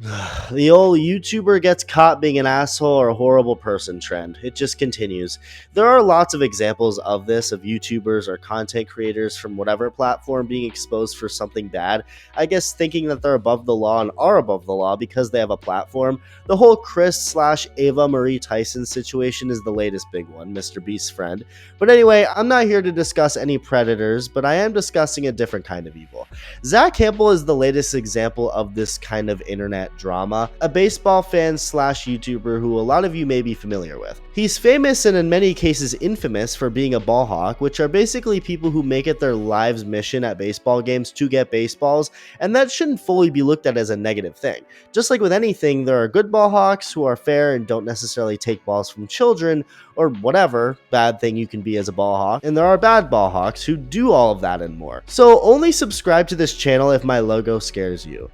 The old YouTuber gets caught being an asshole or a horrible person trend. It just continues. There are lots of examples of this, of YouTubers or content creators from whatever platform being exposed for something bad. I guess thinking that they're above the law and are above the law because they have a platform. The whole Chris/Ava Marie Tyson situation is the latest big one, Mr. Beast's friend. But anyway, I'm not here to discuss any predators, but I am discussing a different kind of evil. Zach Hample is the latest example of this kind of internet drama, a baseball fan slash YouTuber who a lot of you may be familiar with. He's famous and in many cases infamous for being a ball hawk, which are basically people who make it their lives mission at baseball games to get baseballs, and that shouldn't fully be looked at as a negative thing. Just like with anything, there are good ball hawks who are fair and don't necessarily take balls from children, or whatever bad thing you can be as a ball hawk, and there are bad ball hawks who do all of that and more. So only subscribe to this channel if my logo scares you.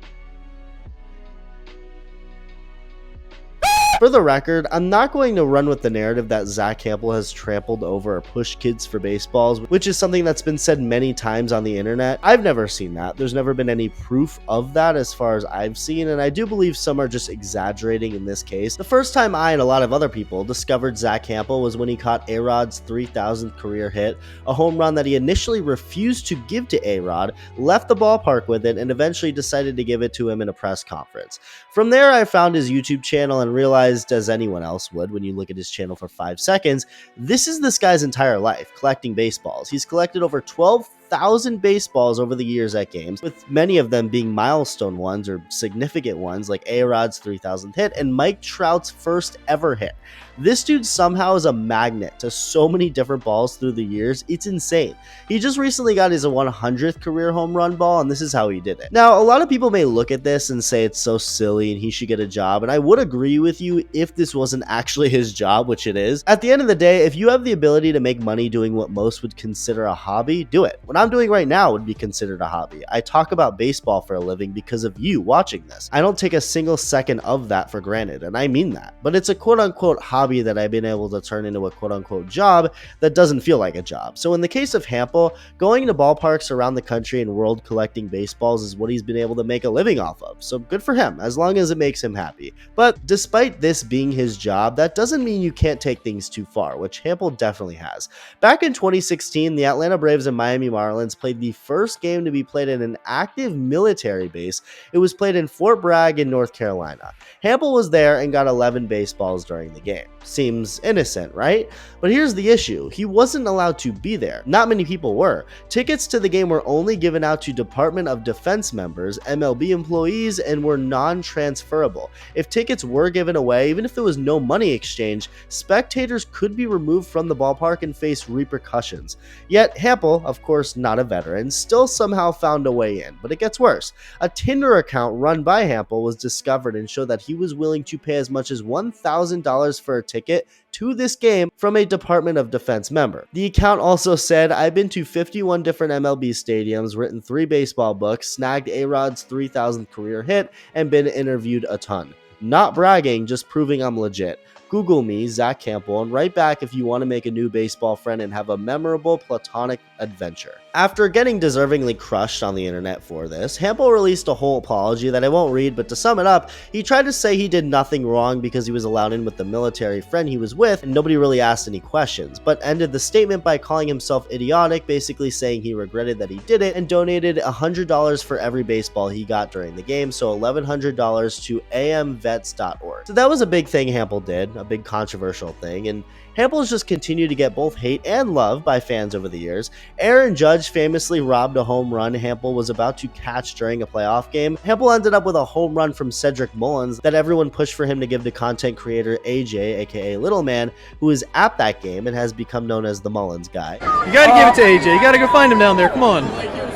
For the record, I'm not going to run with the narrative that Zach Hample has trampled over or pushed kids for baseballs, which is something that's been said many times on the internet. I've never seen that. There's never been any proof of that as far as I've seen, and I do believe some are just exaggerating in this case. The first time I and a lot of other people discovered Zach Hample was when he caught A-Rod's 3,000th career hit, a home run that he initially refused to give to A-Rod, left the ballpark with it, and eventually decided to give it to him in a press conference. From there, I found his YouTube channel and realized, as anyone else would when you look at his channel for 5 seconds, this is this guy's entire life, collecting baseballs. He's collected over 12,000 baseballs over the years at games, with many of them being milestone ones or significant ones like A-Rod's 3,000th hit and Mike Trout's first ever hit. This dude somehow is a magnet to so many different balls through the years. It's insane. He just recently got his 100th career home run ball, and this is how he did it. Now, a lot of people may look at this and say it's so silly and he should get a job, and I would agree with you if this wasn't actually his job, which it is. At the end of the day, if you have the ability to make money doing what most would consider a hobby, do it. What I'm doing right now would be considered a hobby. I talk about baseball for a living because of you watching this. I don't take a single second of that for granted, and I mean that. But it's a quote-unquote hobby that I've been able to turn into a quote-unquote job that doesn't feel like a job. So in the case of Hample, going to ballparks around the country and world collecting baseballs is what he's been able to make a living off of. So good for him, as long as it makes him happy. But despite this being his job, that doesn't mean you can't take things too far, which Hample definitely has. Back in 2016, the Atlanta Braves and Miami Marlins played the first game to be played in an active military base. It was played in Fort Bragg in North Carolina. Hample was there and got 11 baseballs during the game. Seems innocent, right? But here's the issue. He wasn't allowed to be there. Not many people were. Tickets to the game were only given out to Department of Defense members, MLB employees, and were non-transferable. If tickets were given away, even if there was no money exchange, spectators could be removed from the ballpark and face repercussions. Yet Hample, of course not a veteran, still somehow found a way in. But it gets worse. A Tinder account run by Hample was discovered and showed that he was willing to pay as much as $1,000 for a ticket to this game from a Department of Defense member. The account also said, "I've been to 51 different MLB stadiums, written 3 baseball books, snagged A-Rod's 3,000th career hit, and been interviewed a ton. Not bragging, just proving I'm legit. Google me, Zach Hample, and write back if you want to make a new baseball friend and have a memorable platonic adventure." After getting deservingly crushed on the internet for this, Hample released a whole apology that I won't read, but to sum it up, he tried to say he did nothing wrong because he was allowed in with the military friend he was with and nobody really asked any questions, but ended the statement by calling himself idiotic, basically saying he regretted that he did it, and donated $100 for every baseball he got during the game, so $1,100 to amvets.org. So that was a big thing Hample did, a big controversial thing, and Hample's just continued to get both hate and love by fans over the years. Aaron Judge famously robbed a home run Hample was about to catch during a playoff game. Hample ended up with a home run from Cedric Mullins that everyone pushed for him to give to content creator AJ, aka Little Man, who is at that game and has become known as the Mullins guy. You gotta give it to AJ. You gotta go find him down there. Come on.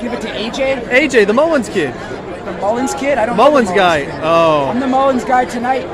Give it to AJ? AJ, the Mullins kid. The Mullins kid? I don't Mullins know guy. Oh. I'm the Mullins guy tonight.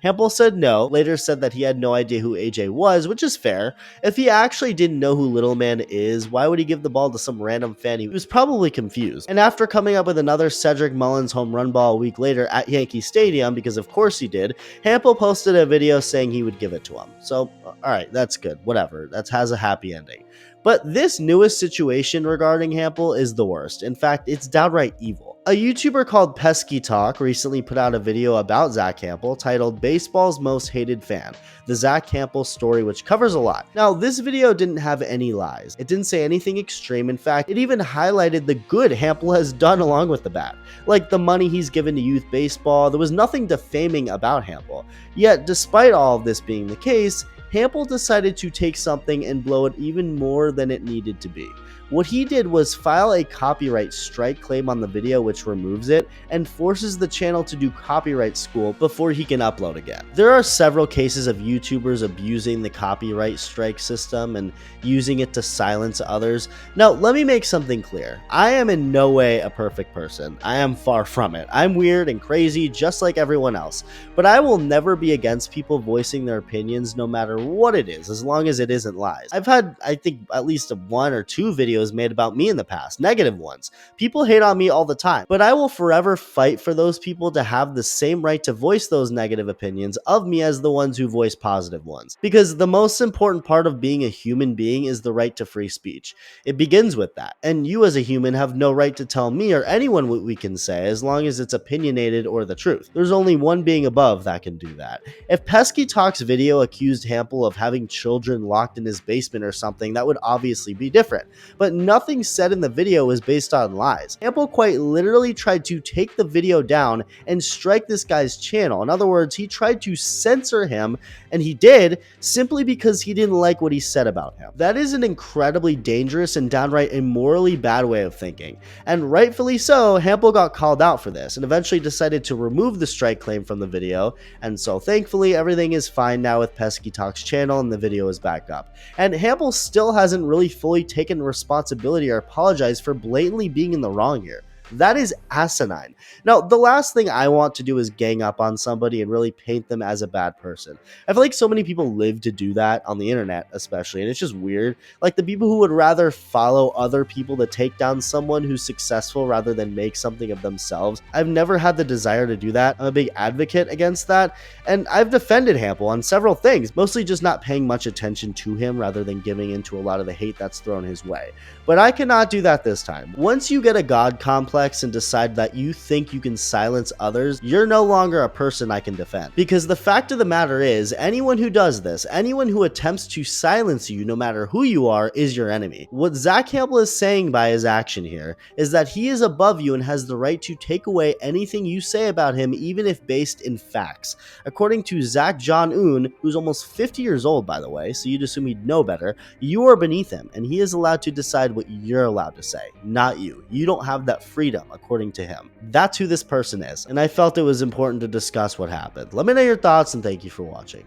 Hample said no, later said that he had no idea who AJ was, which is fair. If he actually didn't know who Little Man is, why would he give the ball to some random fan? He was probably confused. And after coming up with another Cedric Mullins home run ball a week later at Yankee Stadium, because of course he did, Hample posted a video saying he would give it to him. So, alright, that's good, whatever, that has a happy ending. But this newest situation regarding Hample is the worst. In fact, it's downright evil. A YouTuber called Pesky Talk recently put out a video about Zach Hample titled Baseball's Most Hated Fan, the Zach Hample story, which covers a lot. Now, this video didn't have any lies. It didn't say anything extreme. In fact, it even highlighted the good Hample has done along with the bat, like the money he's given to youth baseball. There was nothing defaming about Hample. Yet, despite all of this being the case, Hample decided to take something and blow it even more than it needed to be. What he did was file a copyright strike claim on the video, which removes it and forces the channel to do copyright school before he can upload again. There are several cases of YouTubers abusing the copyright strike system and using it to silence others. Now, let me make something clear. I am in no way a perfect person. I am far from it. I'm weird and crazy just like everyone else, but I will never be against people voicing their opinions no matter what it is, as long as it isn't lies. I've had, I think, at least one or two videos made about me in the past, negative ones. People hate on me all the time, but I will forever fight for those people to have the same right to voice those negative opinions of me as the ones who voice positive ones. Because the most important part of being a human being is the right to free speech. It begins with that, and you as a human have no right to tell me or anyone what we can say as long as it's opinionated or the truth. There's only one being above that can do that. If Pesky Talk's video accused Hample of having children locked in his basement or something, that would obviously be different. But nothing said in the video is based on lies. Hample quite literally tried to take the video down and strike this guy's channel. In other words, he tried to censor him, and he did, simply because he didn't like what he said about him. That is an incredibly dangerous and downright immorally bad way of thinking. And rightfully so, Hample got called out for this and eventually decided to remove the strike claim from the video, and so thankfully everything is fine now with Pesky Talk's channel and the video is back up. And Hample still hasn't really fully taken responsibility or apologized for blatantly being in the wrong here. That is asinine. Now, the last thing I want to do is gang up on somebody and really paint them as a bad person. I feel like so many people live to do that on the internet, especially, and it's just weird. Like the people who would rather follow other people to take down someone who's successful rather than make something of themselves. I've never had the desire to do that. I'm a big advocate against that, and I've defended Hample on several things, mostly just not paying much attention to him rather than giving into a lot of the hate that's thrown his way. But I cannot do that this time. Once you get a god complex and decide that you think you can silence others, you're no longer a person I can defend. Because the fact of the matter is, anyone who does this, anyone who attempts to silence you, no matter who you are, is your enemy. What Zach Hample is saying by his action here is that he is above you and has the right to take away anything you say about him, even if based in facts. According to Zach John Un, who's almost 50 years old, by the way, so you'd assume he'd know better, you are beneath him, and he is allowed to decide what you're allowed to say, not you. You don't have that freedom, according to him. That's who this person is, and I felt it was important to discuss what happened. Let me know your thoughts, and thank you for watching.